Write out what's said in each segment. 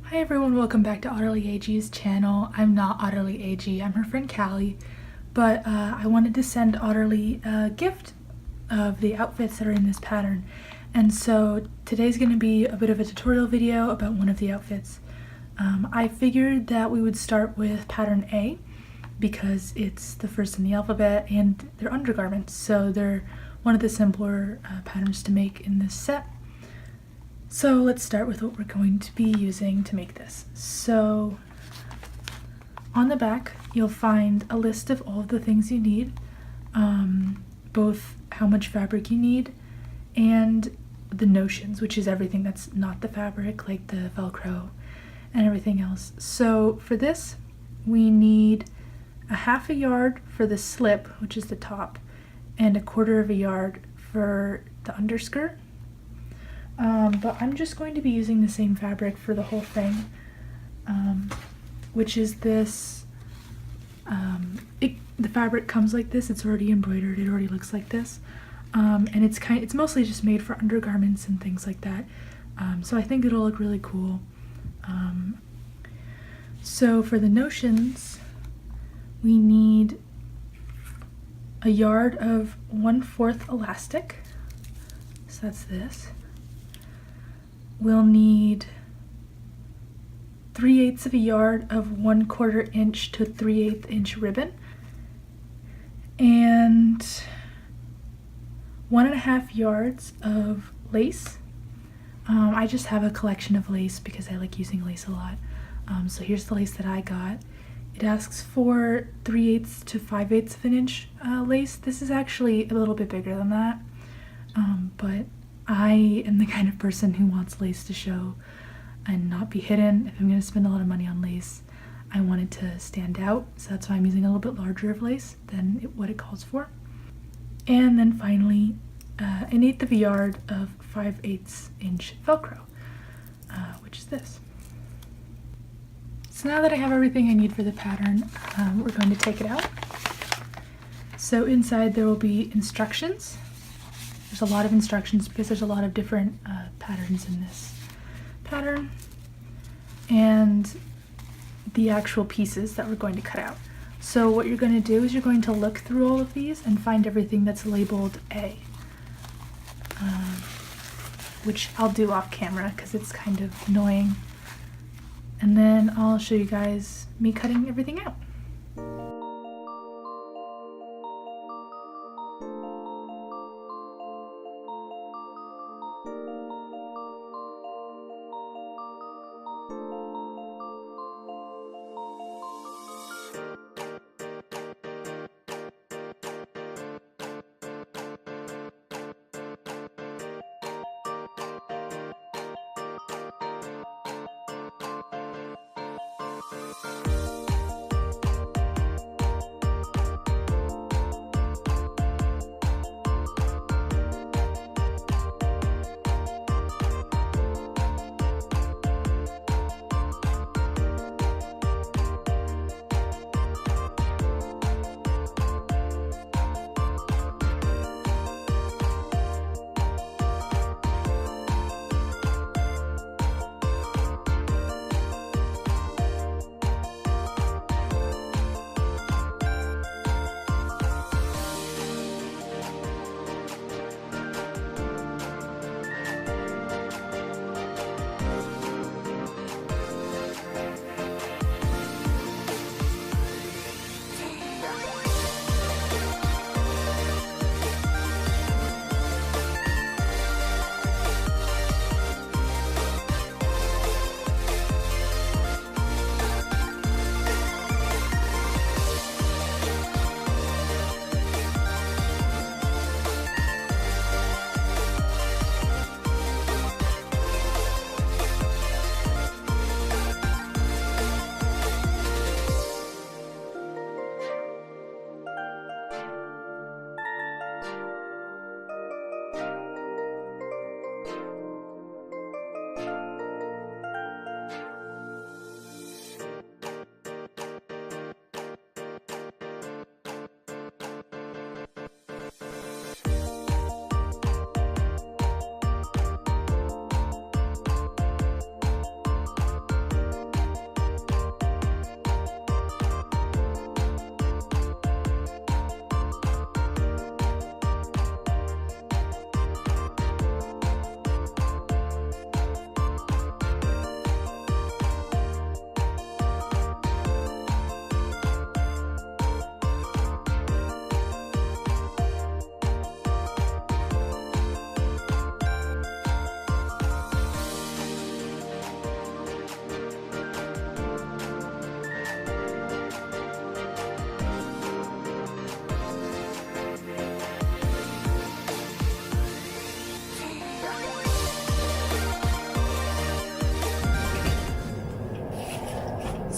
Hi everyone, welcome back to Otterly AG's channel. I'm not Otterly AG, I'm her friend Callie, but I wanted to send Otterly a gift of the outfits that are in this pattern. And so today's going to be a bit of a tutorial video about one of the outfits. I figured that we would start with pattern A because it's the first in the alphabet and they're undergarments, so they're one of the simpler patterns to make in this set. So let's start with what we're going to be using to make this. So on the back you'll find a list of all of the things you need, both how much fabric you need and the notions, which is everything that's not the fabric, like the Velcro and everything else. So for this we need a half a yard for the slip, which is the top, and a quarter of a yard for the underskirt. But I'm just going to be using the same fabric for the whole thing, which is this. The fabric comes like this. It's already embroidered. It already looks like this, and it's mostly just made for undergarments and things like that. So I think it'll look really cool. So for the notions, we need a yard of 1/4 elastic. So that's this. We'll need 3/8 of a yard of 1/4 inch to 3/8 inch ribbon, and 1.5 yards of lace. I just have a collection of lace because I like using lace a lot. So here's the lace that I got. It asks for 3/8 to 5/8 of an inch lace. This is actually a little bit bigger than that, but I am the kind of person who wants lace to show and not be hidden. If I'm going to spend a lot of money on lace, I want it to stand out, so that's why I'm using a little bit larger of lace than what it calls for. And then finally, 1/8 of a yard of 5/8 inch Velcro, which is this. So now that I have everything I need for the pattern, we're going to take it out. So inside there will be instructions. There's a lot of instructions because there's a lot of different patterns in this pattern, and the actual pieces that we're going to cut out. So what you're going to do is you're going to look through all of these and find everything that's labeled A, which I'll do off camera because it's kind of annoying, and then I'll show you guys me cutting everything out.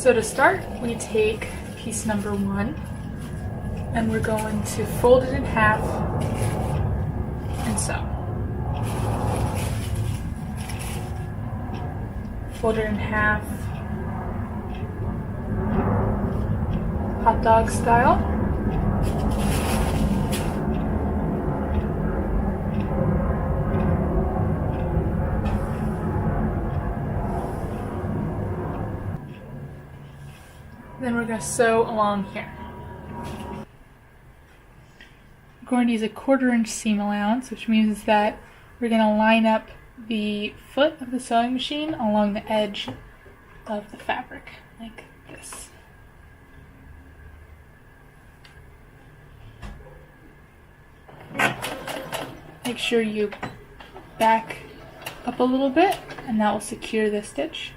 So to start, we take piece number 1 and we're going to fold it in half and sew. Fold it in half, hot dog style. Then we're going to sew along here. We're going to use a 1/4 inch seam allowance, which means that we're going to line up the foot of the sewing machine along the edge of the fabric, like this. Make sure you back up a little bit, and that will secure the stitch.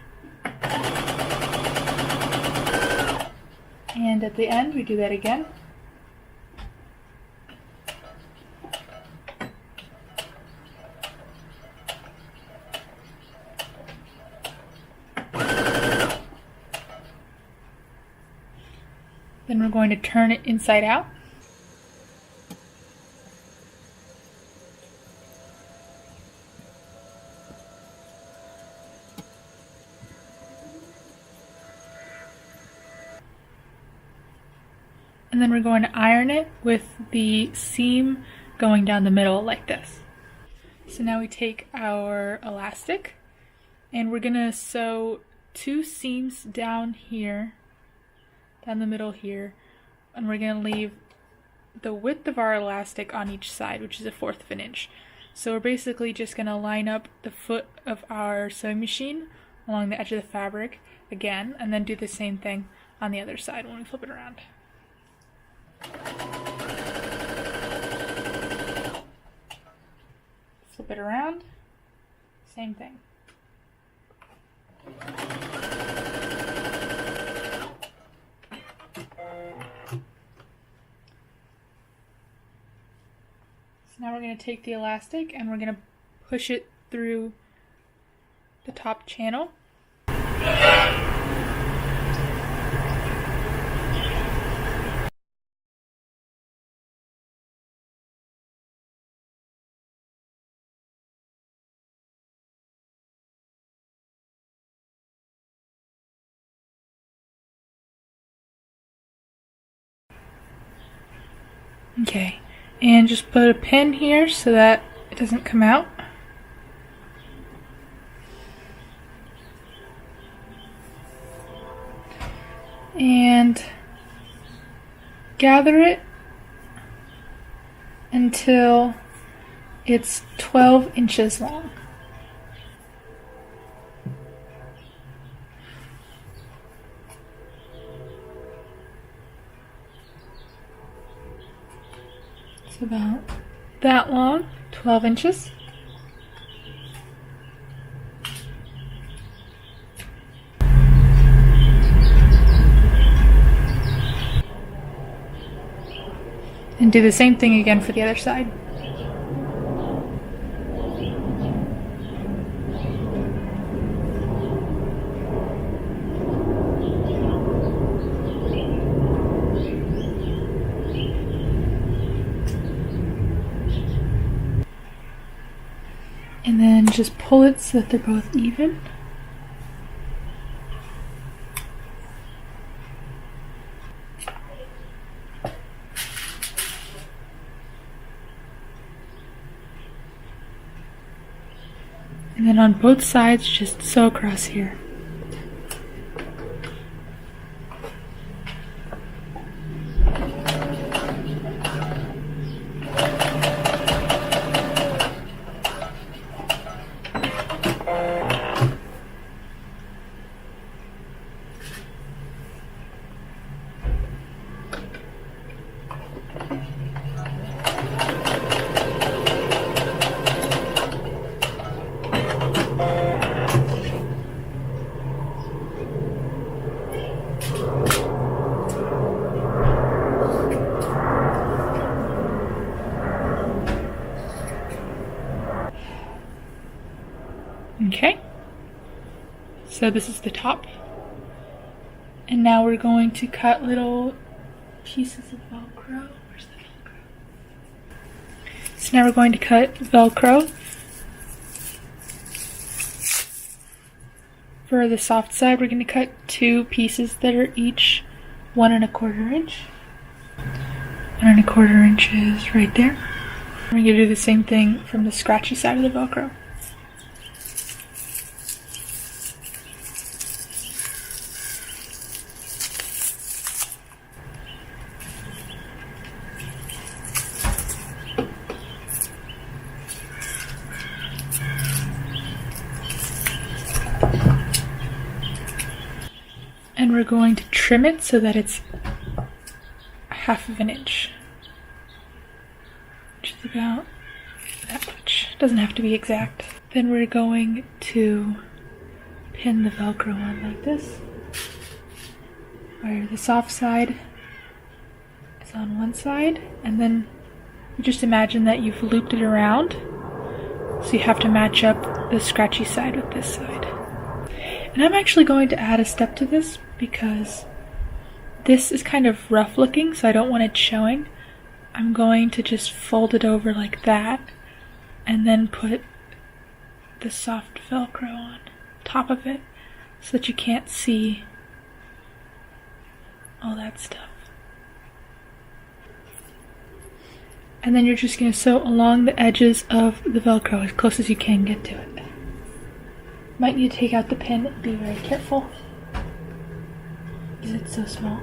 And at the end, we do that again. Then we're going to turn it inside out. And then we're going to iron it with the seam going down the middle like this. So now we take our elastic and we're going to sew 2 seams down here, down the middle here, and we're going to leave the width of our elastic on each side, which is 1/4 of an inch. So we're basically just going to line up the foot of our sewing machine along the edge of the fabric again, and then do the same thing on the other side when we flip it around. Flip it around, same thing. So now we're going to take the elastic and we're going to push it through the top channel. Okay, and just put a pin here so that it doesn't come out. And gather it until it's 12 inches long. It's about that long, 12 inches. And do the same thing again for the other side. And then just pull it so that they're both even. And then on both sides, just sew across here. Okay, so this is the top. And now we're going to cut little pieces of Velcro. Where's the Velcro? So now we're going to cut Velcro for the soft side. We're going to cut 2 pieces that are each 1 1/4 inch. 1 1/4 inches right there. We're going to do the same thing from the scratchy side of the Velcro. And we're going to trim it so that it's 1/2 inch, which is about that much. Doesn't have to be exact. Then we're going to pin the Velcro on like this, where the soft side is on one side, and then you just imagine that you've looped it around, so you have to match up the scratchy side with this side. And I'm actually going to add a step to this because this is kind of rough looking, so I don't want it showing. I'm going to just fold it over like that and then put the soft Velcro on top of it so that you can't see all that stuff. And then you're just going to sew along the edges of the Velcro as close as you can get to it. Might need to take out the pin and be very careful because it's so small.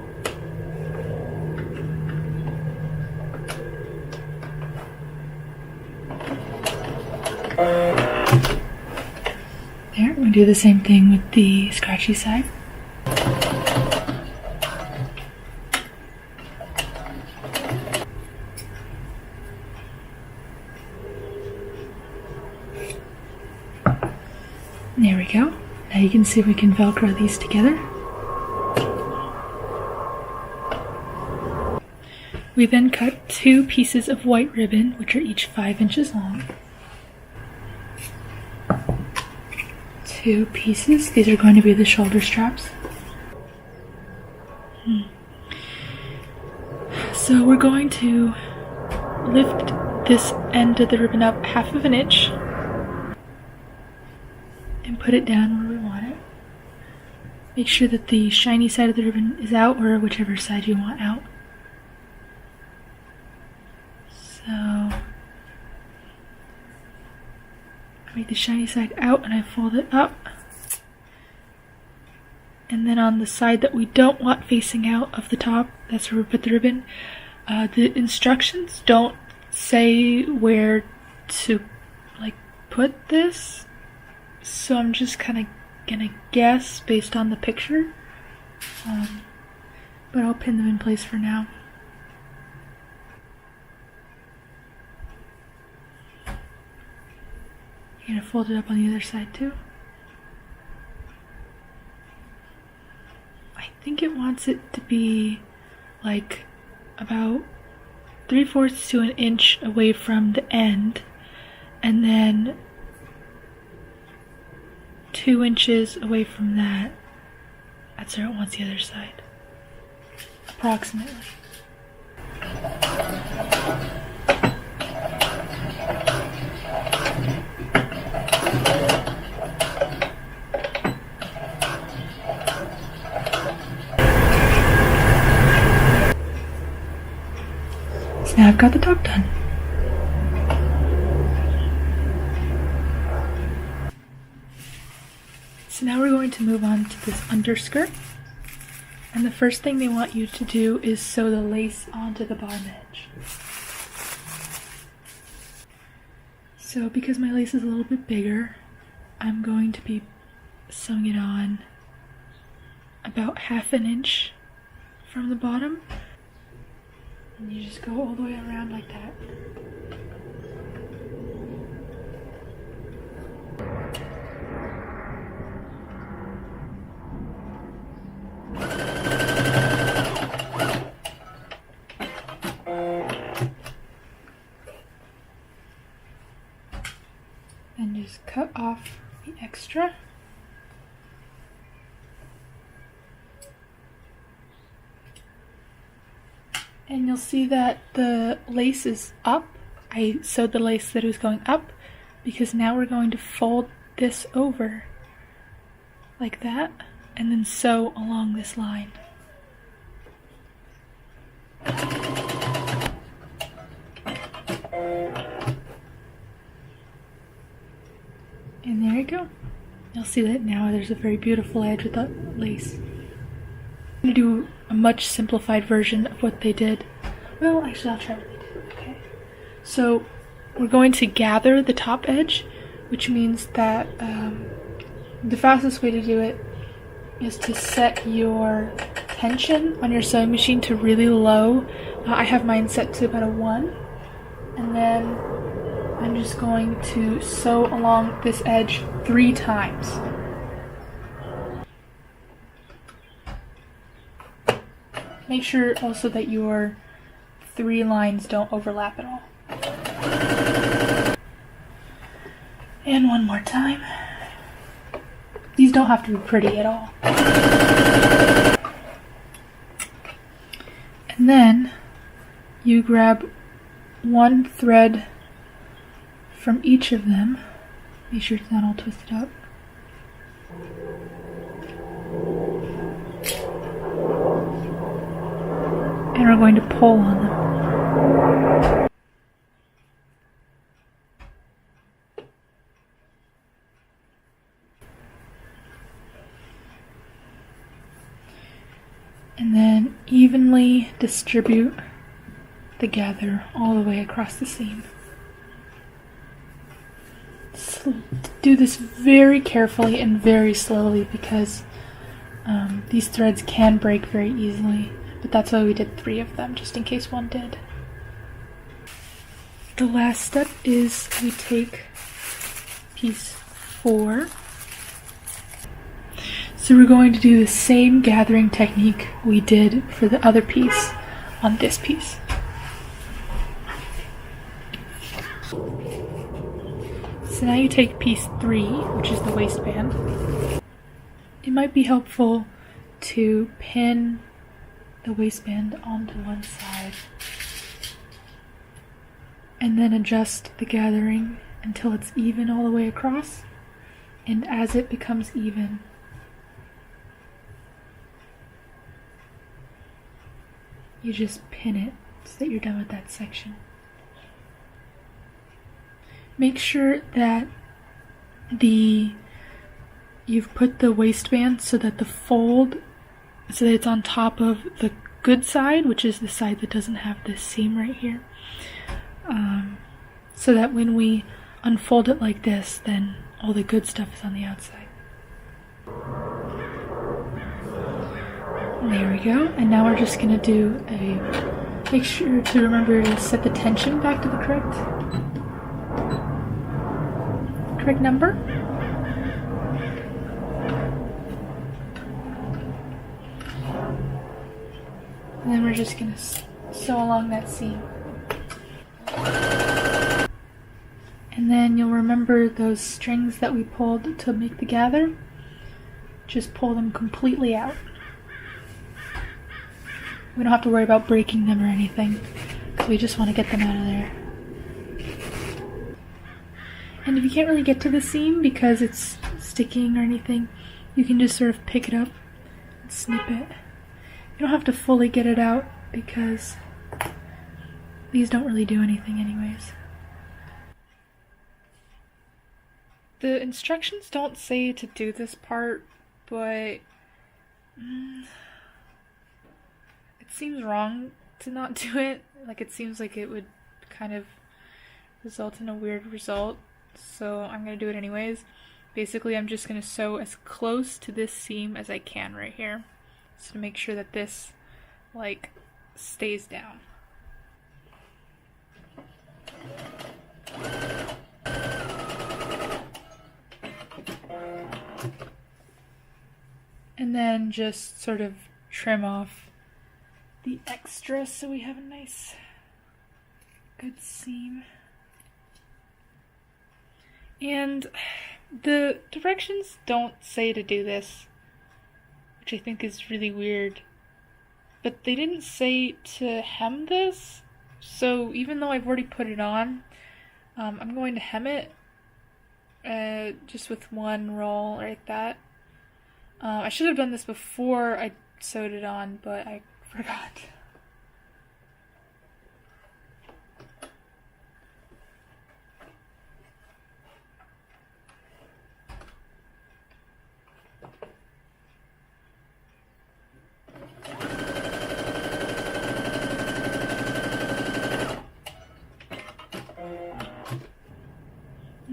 There, we're going to do the same thing with the scratchy side. There we go. Now you can see we can Velcro these together. We then cut 2 pieces of white ribbon, which are each 5 inches long. 2 pieces. These are going to be the shoulder straps. So we're going to lift this end of the ribbon up 1/2 inch and put it down where we want it. Make sure that the shiny side of the ribbon is out, or whichever side you want out. So I make the shiny side out and I fold it up. And then on the side that we don't want facing out of the top, that's where we put the ribbon. The instructions don't say where to put this, so I'm just kind of gonna guess based on the picture, but I'll pin them in place for now. You're gonna fold it up on the other side too. I think it wants it to be like about 3/4 to 1 inch away from the end, and then 2 inches away from that. That's where it wants the other side, approximately. So now I've got the top done. So now we're going to move on to this underskirt. And the first thing they want you to do is sew the lace onto the bottom edge. So because my lace is a little bit bigger, I'm going to be sewing it on about 1/2 inch from the bottom. And you just go all the way around like that. And just cut off the extra. And you'll see that the lace is up. I sewed the lace that it was going up because now we're going to fold this over like that and then sew along this line. And there you go. You'll see that now there's a very beautiful edge with the lace. I'm going to do a much simplified version of what they did. Well, actually I'll try what they did. Okay. So we're going to gather the top edge, which means that the fastest way to do it is to set your tension on your sewing machine to really low. I have mine set to about a 1. And then I'm just going to sew along this edge 3 times. Make sure also that your 3 lines don't overlap at all. And one more time. These don't have to be pretty at all. And then you grab one thread from each of them. Make sure it's not all twisted up. And we're going to pull on them. And then evenly distribute the gather all the way across the seam. So do this very carefully and very slowly because these threads can break very easily, but that's why we did 3 of them, just in case one did. The last step is we take piece 4. So we're going to do the same gathering technique we did for the other piece on this piece. So now you take piece 3, which is the waistband. It might be helpful to pin the waistband onto one side and then adjust the gathering until it's even all the way across. And as it becomes even, you just pin it so that you're done with that section. Make sure that you've put the waistband so that the fold, so that it's on top of the good side, which is the side that doesn't have this seam right here. So that when we unfold it like this, then all the good stuff is on the outside. There we go. And now we're just gonna do make sure to remember to set the tension back to the correct number. And then we're just gonna sew along that seam. And then you'll remember those strings that we pulled to make the gather. Just pull them completely out. We don't have to worry about breaking them or anything, because we just want to get them out of there. And if you can't really get to the seam because it's sticking or anything, you can just sort of pick it up and snip it. You don't have to fully get it out because these don't really do anything anyways. The instructions don't say to do this part, but it seems wrong to not do it. Like, it seems like it would kind of result in a weird result, so I'm gonna do it anyways. Basically, I'm just gonna sew as close to this seam as I can right here, so to make sure that this, like, stays down. And then just sort of trim off the extra so we have a nice, good seam. And the directions don't say to do this, which I think is really weird. but they didn't say to hem this, so even though I've already put it on, I'm going to hem it just with one roll like that. I should have done this before I sewed it on, but I forgot.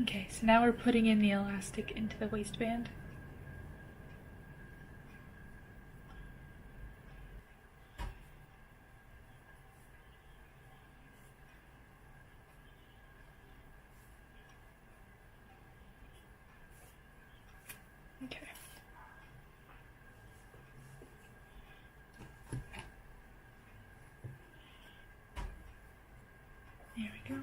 Okay, so now we're putting in the elastic into the waistband. Okay. There we go.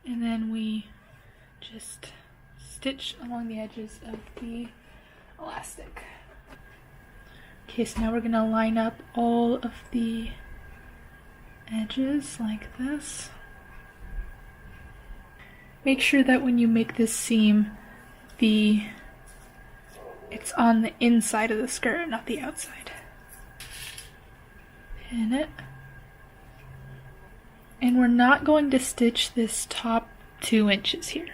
And then we just stitch along the edges of the elastic. Okay, so now we're gonna line up all of the edges like this. Make sure that when you make this seam, it's on the inside of the skirt, not the outside. Pin it. And we're not going to stitch this top 2 inches here.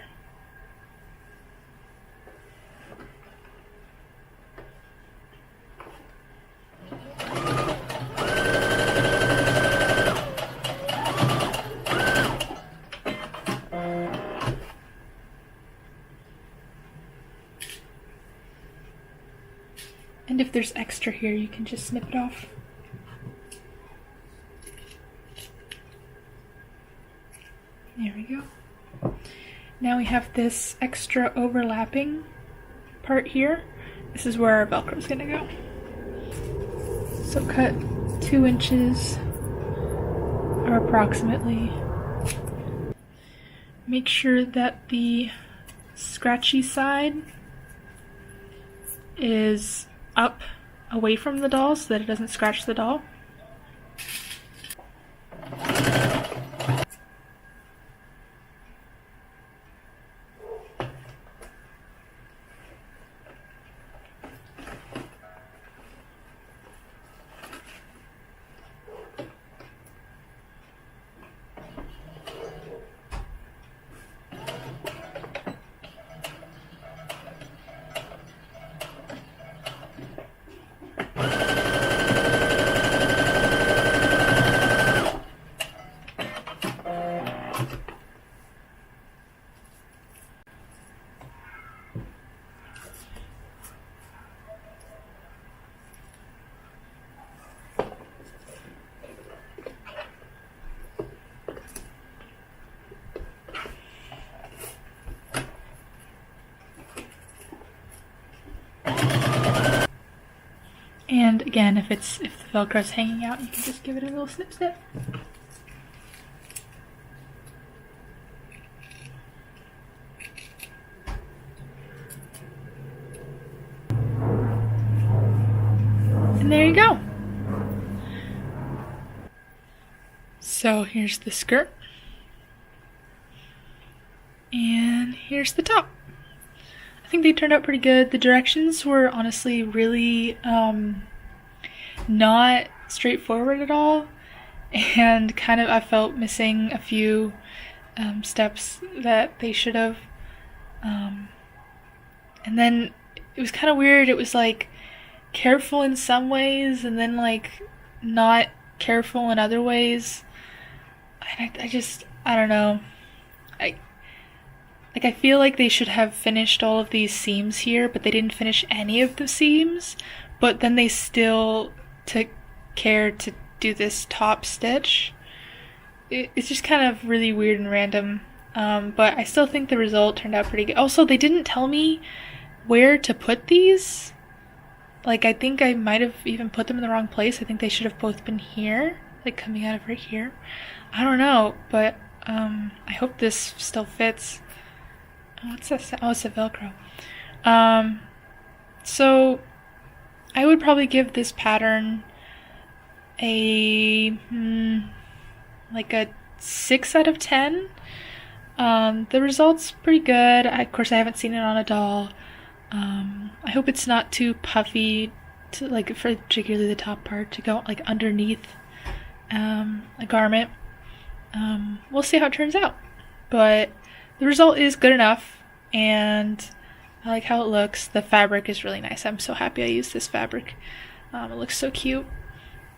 And if there's extra here, you can just snip it off. There we go. Now we have this extra overlapping part here. This is where our Velcro is gonna go. So cut 2 inches, or approximately. Make sure that the scratchy side is up away from the doll so that it doesn't scratch the doll. And again, if the Velcro's hanging out, you can just give it a little snip snip. And there you go. So here's the skirt. And here's the top. I think they turned out pretty good. The directions were honestly really not straightforward at all, and kind of I felt missing a few steps that they should have. And then it was kind of weird. It was like careful in some ways and then like not careful in other ways. And I don't know. I feel like they should have finished all of these seams here, but they didn't finish any of the seams, but then they still took care to do this top stitch. it's just kind of really weird and random. But I still think the result turned out pretty good. Also, they didn't tell me where to put these. Like, I think I might have even put them in the wrong place. I think they should have both been here, like coming out of right here. I don't know, but I hope this still fits. What's this? Oh, it's a Velcro. So I would probably give this pattern a like a 6 out of 10. The result's pretty good. Of course, I haven't seen it on a doll. I hope it's not too puffy, to like, for particularly the top part, to go like underneath a garment. We'll see how it turns out, but the result is good enough, and I like how it looks. The fabric is really nice. I'm so happy I used this fabric. It looks so cute,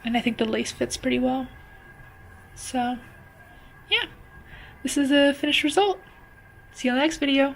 and I think the lace fits pretty well. So, yeah, this is a finished result. See you on the next video.